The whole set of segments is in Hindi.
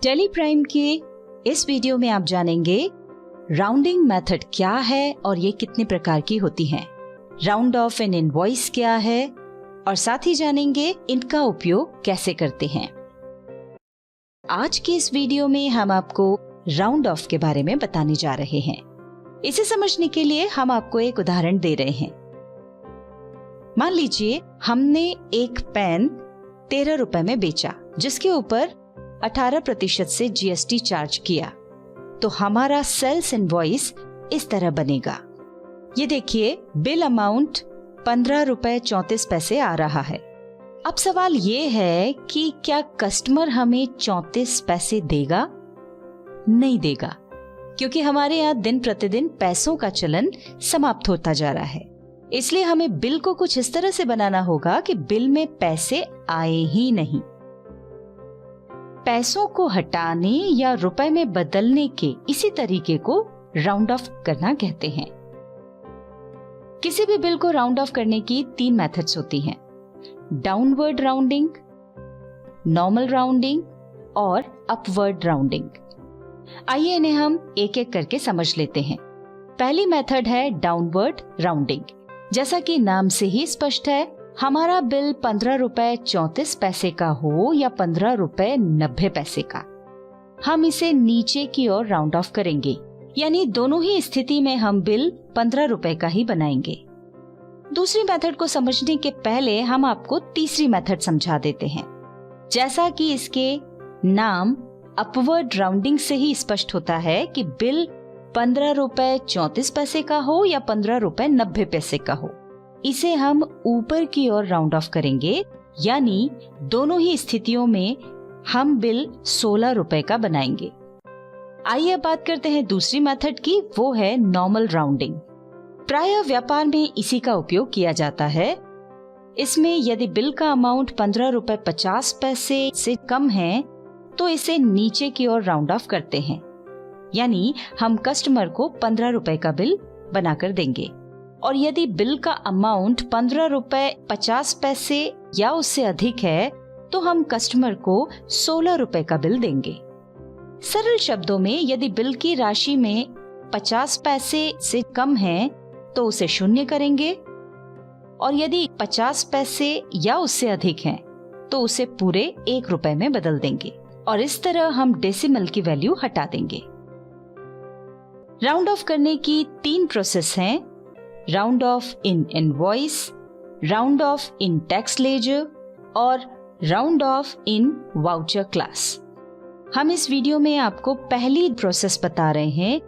टेली प्राइम के इस वीडियो में आप जानेंगे राउंडिंग मेथड क्या है और ये कितने प्रकार की होती हैं। राउंड ऑफ एन इनवॉइस क्या है और साथ ही जानेंगे इनका उपयोग कैसे करते हैं। आज की इस वीडियो में हम आपको राउंड ऑफ के बारे में बताने जा रहे हैं। इसे समझने के लिए हम आपको एक उदाहरण दे रहे हैं। मान लीजिए हमने एक पेन 13 रुपए में बेचा, जिसके ऊपर 18% से जीएसटी चार्ज किया, तो हमारा सेल्स इनवॉइस इस तरह बनेगा। ये देखिए, बिल अमाउंट 15 रुपए 34 पैसे आ रहा है। अब सवाल ये है कि क्या कस्टमर हमें 34 पैसे देगा? नहीं देगा, क्योंकि हमारे यहाँ दिन प्रतिदिन पैसों का चलन समाप्त होता जा रहा है। इसलिए हमें बिल को कुछ इस तरह से बनाना होगा कि बिल में पैसे आए ही नहीं। पैसों को हटाने या रुपए में बदलने के इसी तरीके को राउंड ऑफ करना कहते हैं। किसी भी बिल को राउंड ऑफ करने की 3 मेथड्स होती हैं: डाउनवर्ड राउंडिंग, नॉर्मल राउंडिंग और अपवर्ड राउंडिंग। आइए इन्हें हम एक एक करके समझ लेते हैं। पहली मेथड है डाउनवर्ड राउंडिंग। जैसा कि नाम से ही स्पष्ट है, हमारा बिल 15 रुपए 34 पैसे का हो या 15 रुपए 90 पैसे का, हम इसे नीचे की ओर राउंड ऑफ करेंगे, यानी दोनों ही स्थिति में हम बिल 15 रुपए का ही बनाएंगे। दूसरी मेथड को समझने के पहले हम आपको तीसरी मेथड समझा देते हैं। जैसा कि इसके नाम अपवर्ड राउंडिंग से ही स्पष्ट होता है कि बिल 15 रुपए 34 पैसे का हो या 15 रुपए 90 पैसे का हो, इसे हम ऊपर की ओर राउंड ऑफ करेंगे, यानी दोनों ही स्थितियों में हम बिल 16 रुपए का बनाएंगे। आइए अब बात करते हैं दूसरी मेथड की, वो है नॉर्मल राउंडिंग। प्रायः व्यापार में इसी का उपयोग किया जाता है। इसमें यदि बिल का अमाउंट 15 रुपए 50 पैसे से कम है तो इसे नीचे की ओर राउंड ऑफ करते हैं, यानी हम कस्टमर को 15 रुपए का बिल बनाकर देंगे। और यदि बिल का अमाउंट 15 रुपए 50 पैसे या उससे अधिक है तो हम कस्टमर को 16 रुपए का बिल देंगे। सरल शब्दों में, यदि बिल की राशि में 50 पैसे से कम है तो उसे 0 करेंगे, और यदि 50 पैसे या उससे अधिक है तो उसे पूरे 1 रुपए में बदल देंगे, और इस तरह हम डेसिमल की वैल्यू हटा देंगे। राउंड ऑफ करने की 3 प्रोसेस हैं: round off in invoice, round off in tax ledger और round off in voucher class. हम इस वीडियो में आपको पहली प्रोसेस बता रहे हैं,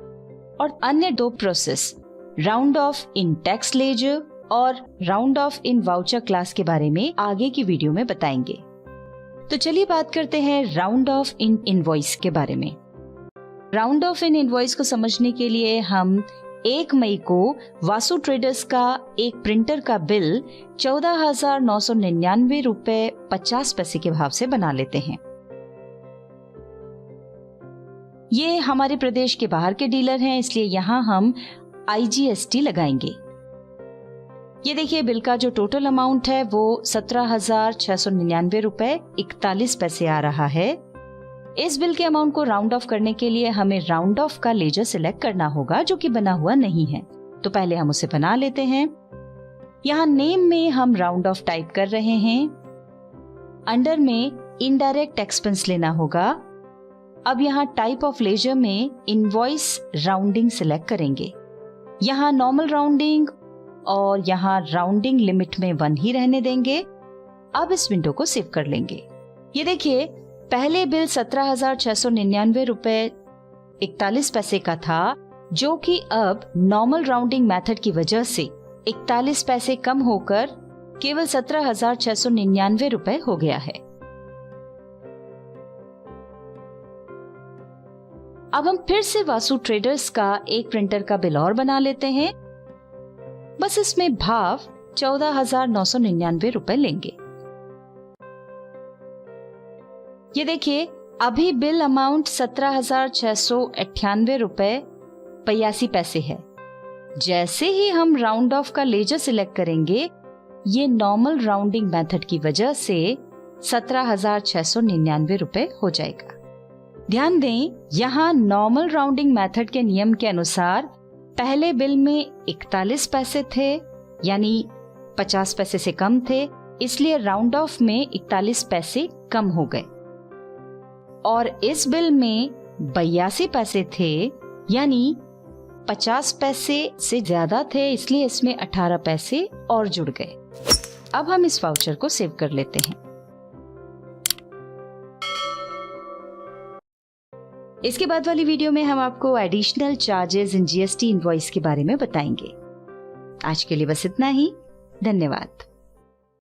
और अन्य 2 process round off in tax ledger और round off in voucher class के बारे में आगे की वीडियो में बताएंगे। तो चलिए बात करते हैं राउंड ऑफ इन इनवॉइस के बारे में। राउंड ऑफ इन इनवॉइस को समझने के लिए हम 1 मई को वासु ट्रेडर्स का एक प्रिंटर का बिल 14,999 रुपए 50 पैसे के भाव से बना लेते हैं। ये हमारे प्रदेश के बाहर के डीलर हैं, इसलिए यहाँ हम IGST लगाएंगे। ये देखिए, बिल का जो टोटल अमाउंट है वो 17,699 रुपए 41 पैसे आ रहा है। इस बिल के अमाउंट को राउंड ऑफ करने के लिए हमें राउंड ऑफ का लेजर सिलेक्ट करना होगा, जो कि बना हुआ नहीं है। तो पहले हम उसे बना लेते हैं। यहाँ नेम में हम राउंड ऑफ टाइप कर रहे हैं। अंडर में इनडायरेक्ट एक्सपेंस लेना होगा। अब यहाँ टाइप ऑफ लेजर में इनवॉइस राउंडिंग सिलेक्ट करेंगे। यहाँ नॉर्मल राउंडिंग और यहाँ राउंडिंग लिमिट में 1 ही रहने देंगे। अब इस विंडो को सेव कर लेंगे। ये देखिए, पहले बिल 17,699 रुपए 41 पैसे का था, जो कि अब नॉर्मल राउंडिंग मेथड की वजह से 41 पैसे कम होकर केवल 17,699 रुपए हो गया है। अब हम फिर से वासु ट्रेडर्स का एक प्रिंटर का बिल और बना लेते हैं। बस इसमें भाव 14,999 रुपए लेंगे। ये देखिए, अभी बिल अमाउंट 17,698 रुपए 82 पैसे है। जैसे ही हम राउंड ऑफ का लेजर सिलेक्ट करेंगे, ये नॉर्मल राउंडिंग मेथड की वजह से 17,699 रुपए हो जाएगा। ध्यान दें, यहाँ नॉर्मल राउंडिंग मेथड के नियम के अनुसार पहले बिल में 41 पैसे थे, यानी 50 पैसे से कम थे, इसलिए राउंड ऑफ में 41 पैसे कम हो गए। और इस बिल में 82 पैसे थे, यानी 50 पैसे से ज्यादा थे, इसलिए इसमें 18 पैसे और जुड़ गए। अब हम इस वाउचर को सेव कर लेते हैं। इसके बाद वाली वीडियो में हम आपको additional charges in GST invoice के बारे में बताएंगे। आज के लिए बस इतना ही। धन्यवाद।